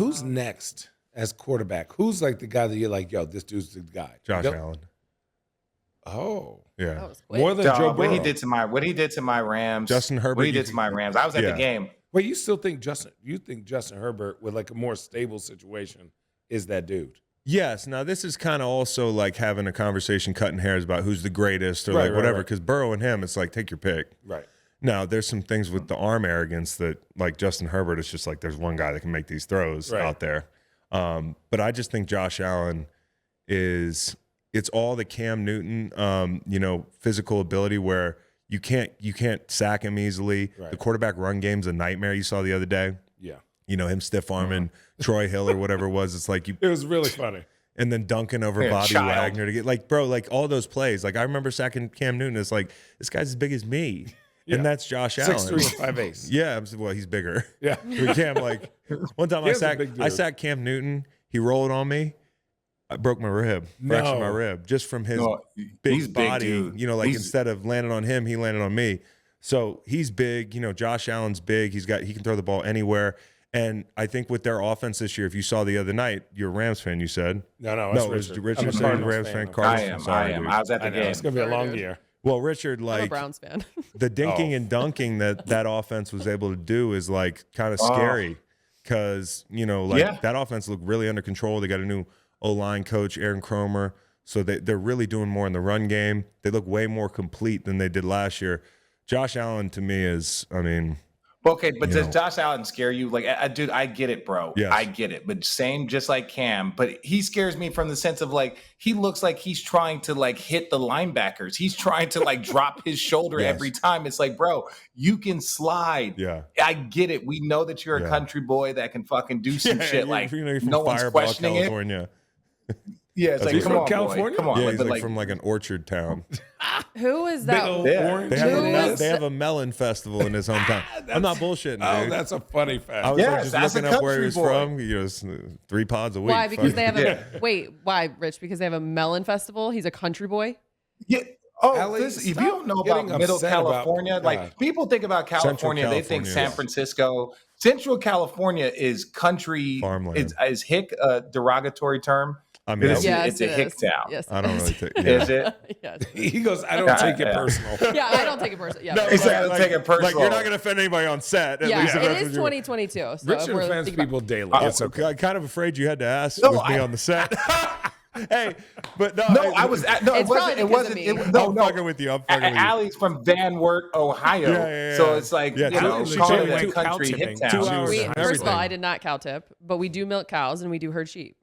Who's next as quarterback? Who's like the guy that you're like, yo, this dude's the guy? Josh Allen. Oh, yeah. That was quick. More than Joe Burrow. What he did to my Rams. Justin Herbert. What he did to my Rams. I was at the game. Wait, you still think Justin Herbert with like a more stable situation is that dude? Yes. Now this is kind of also like having a conversation, cutting hairs about who's the greatest or like whatever. Because Burrow and him, it's like take your pick. Right. Now there's some things with the arm arrogance that like Justin Herbert is just like there's one guy that can make these throws out there. But I just think Josh Allen it's all the Cam Newton, physical ability where you can't sack him easily. Right. The quarterback run game's a nightmare. You saw the other day. Yeah. Him stiff arming Troy Hill or whatever it was. It's like it was really funny. And then dunking over Bobby Wagner to get like, bro, like all those plays. Like I remember sacking Cam Newton. It's like this guy's as big as me. Yeah. And that's Josh Allen. 6'3" and 5'8". Yeah, well, he's bigger. Yeah. Cam, like one time I sacked Cam Newton. He rolled on me. I broke my rib, fractured my rib, just from his big body. Instead of landing on him, he landed on me. So he's big. Josh Allen's big. He can throw the ball anywhere. And I think with their offense this year, if you saw the other night, you're a Rams fan. You said no. It was Richard saying Rams fan. Cardinals I am. I was at the game. It's gonna be a long year. Well, Richard, I'm a Browns fan. The dinking and dunking that offense was able to do is like kind of scary because that offense looked really under control. They got a new O-line coach, Aaron Cromer, so they're really doing more in the run game. They look way more complete than they did last year. Josh Allen to me is, okay, but does Josh Allen scare you? Like, dude, I get it, bro. Yes. I get it. But same, just like Cam. But he scares me from the sense of like he looks like he's trying to like hit the linebackers. He's trying to like drop his shoulder every time. It's like, bro, you can slide. Yeah, I get it. We know that you're a country boy that can fucking do some shit. Like you're from no one's Fireball, questioning California. Yeah, it's like, come on, California? Boy. Come on. Yeah, he's like from like an orchard town. Who is that? Orange. They have a melon festival in his hometown. I'm not bullshitting, dude. Oh, that's a funny fact. I was just looking up where he was from. 3 pods a week. Why? Because they have why, Rich? Because they have a melon festival? He's a country boy? Yeah. Oh, Ellie, if you don't know about Middle California, like people think about California, they think San Francisco. Central California is country. Farmland. Is hick a derogatory term? I mean, it's a hick town. Yes, I don't really take Is it? Yes. He goes, I don't take it personal. Yeah, I don't take it personal. Yeah. No, I don't take it personal. Like, you're not going to offend anybody on set. At least it is 2022. So Richard offends people daily. It's okay. I'm kind of afraid you had to ask with me on the set. Hey, but I was. It wasn't. I'm fucking with you. Allie's from Van Wert, Ohio. Yeah. So it's like, calling it a country hit town. 2 hours. First of all, I did not cow tip, but we do milk cows and we do herd sheep.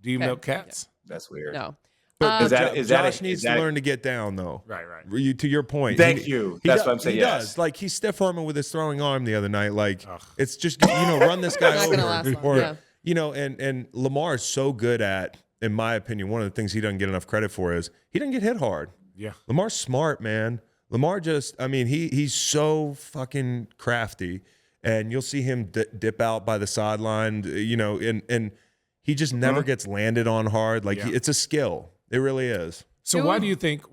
Do you milk cats? That's weird. No. But Josh needs to learn to get down, though. Right. To your point. Thank you. That's what I'm saying. He does. Like, he's stiff arming with his throwing arm the other night. Like, it's just, run this guy over. Not gonna last long. And Lamar is so good at, in my opinion, one of the things he doesn't get enough credit for is he doesn't get hit hard. Yeah. Lamar's smart, man. Lamar just, he's so fucking crafty. And you'll see him dip out by the sideline, and he just never gets landed on hard. Like, it's a skill. It really is. So why do you think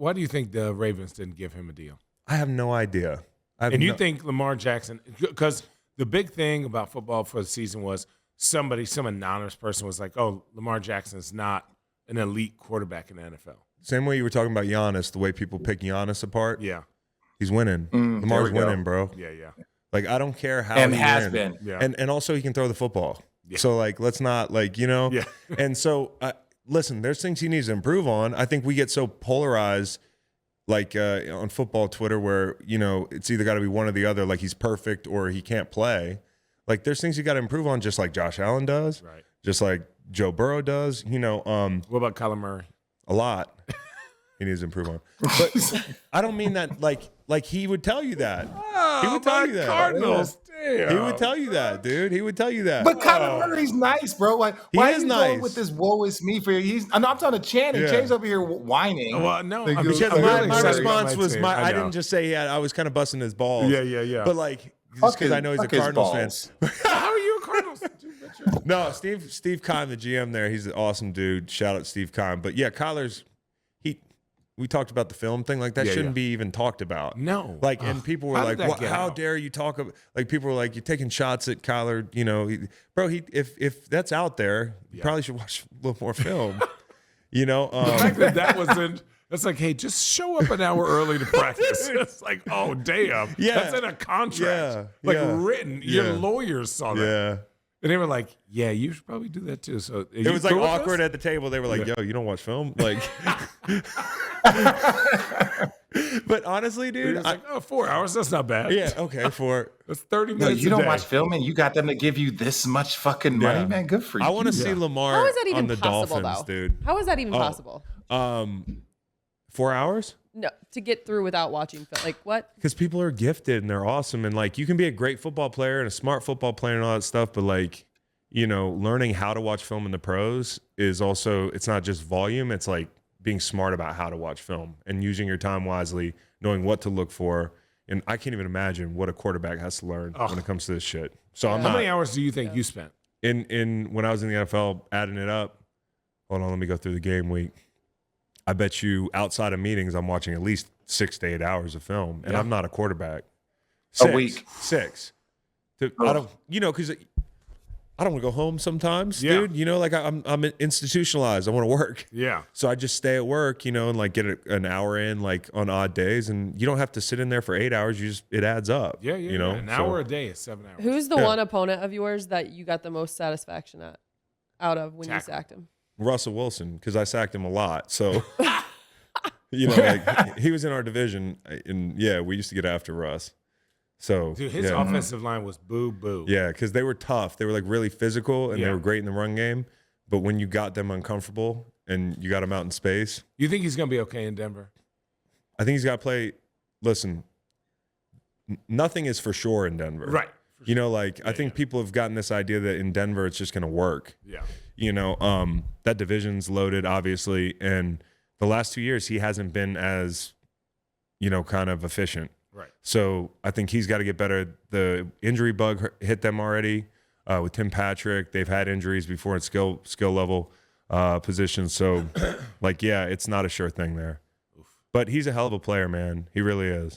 the Ravens didn't give him a deal? I have no idea. You think Lamar Jackson, because the big thing about football for the season was some anonymous person was like, oh, Lamar Jackson's not an elite quarterback in the NFL. Same way you were talking about Giannis, the way people pick Giannis apart. Yeah. He's winning. Lamar's winning, bro. Yeah. Like, I don't care how and he has wins. been. Yeah. And also he can throw the football. Yeah. So, like, let's not, Yeah. And so, listen, there's things he needs to improve on. I think we get so polarized, like, on football Twitter where, it's either got to be one or the other, like he's perfect or he can't play. Like, there's things you got to improve on, just like Josh Allen does. Right. Just like Joe Burrow does. What about Kyler Murray? A lot. He needs to improve on. But I don't mean that like he would tell you that. He would tell you that. Cardinals. Damn. He would tell you that, dude. He would tell you that. But Kyler Murray's nice, bro. Like, why is he nice. going with this woe is me for you? I'm talking to Channing. Yeah. Chan's over here whining. Well, no, Because my response was I didn't just say I was kind of busting his balls. Yeah. But like, just because I know he's a Cardinals fan. How are you a Cardinals fan? No, Steve Keim, the GM there, he's an awesome dude. Shout out Steve Keim. But yeah, Kyler's we talked about the film thing. Like that shouldn't be even talked about. No. Like, and people were like, how dare you talk about, like people were like, you're taking shots at Kyler, you know, if that's out there, you probably should watch a little more film, you know? The fact that wasn't, it's like, hey, just show up an hour early to practice. It's like, oh, damn. Yeah. That's in a contract. Written. Your lawyers saw that. Yeah. And they were like, yeah, you should probably do that too. So it was like awkward at the table. They were like, yo, you don't watch film? Like, but honestly, dude, it's like, 4 hours. That's not bad. Yeah. Okay. That's 30 minutes. No, you don't watch film and you got them to give you this much fucking money, man. Good for you. I want to see Lamar How is that even on the possible, Dolphins, though? dude. How is that even possible? 4 hours? No, to get through without watching film. Like what? Because people are gifted and they're awesome. And like, you can be a great football player and a smart football player and all that stuff. But like, you know, learning how to watch film in the pros is also, it's not just volume. It's like being smart about how to watch film and using your time wisely, knowing what to look for. And I can't even imagine what a quarterback has to learn when it comes to this shit. So I'm not. How many hours do you think you spent? In when I was in the NFL, adding it up, hold on, let me go through the game week. I bet you outside of meetings, I'm watching at least 6 to 8 hours of film, and I'm not a quarterback. A week. 6. I don't, you know, because I don't want to go home sometimes, dude. You know, like I'm institutionalized. I want to work. Yeah. So I just stay at work, you know, and like get an hour in, like on odd days, and you don't have to sit in there for 8 hours. It adds up. Yeah. You know, an hour a day is 7 hours. Who's the one opponent of yours that you got the most satisfaction out of when you sacked him? Russell Wilson, because I sacked him a lot. So, you know, like he was in our division, and we used to get after Russ. So, dude, his offensive line was boo. Yeah, because they were tough. They were like really physical, and they were great in the run game. But when you got them uncomfortable and you got them out in space, you think he's gonna be okay in Denver? I think he's got to play. Listen, nothing is for sure in Denver, right? You know, like I think people have gotten this idea that in Denver it's just going to work. Yeah. You know, that division's loaded, obviously, and the last 2 years he hasn't been as, you know, kind of efficient. Right. So I think he's got to get better. The injury bug hit them already with Tim Patrick. They've had injuries before in skill level positions. So, like, it's not a sure thing there. But he's a hell of a player, man. He really is.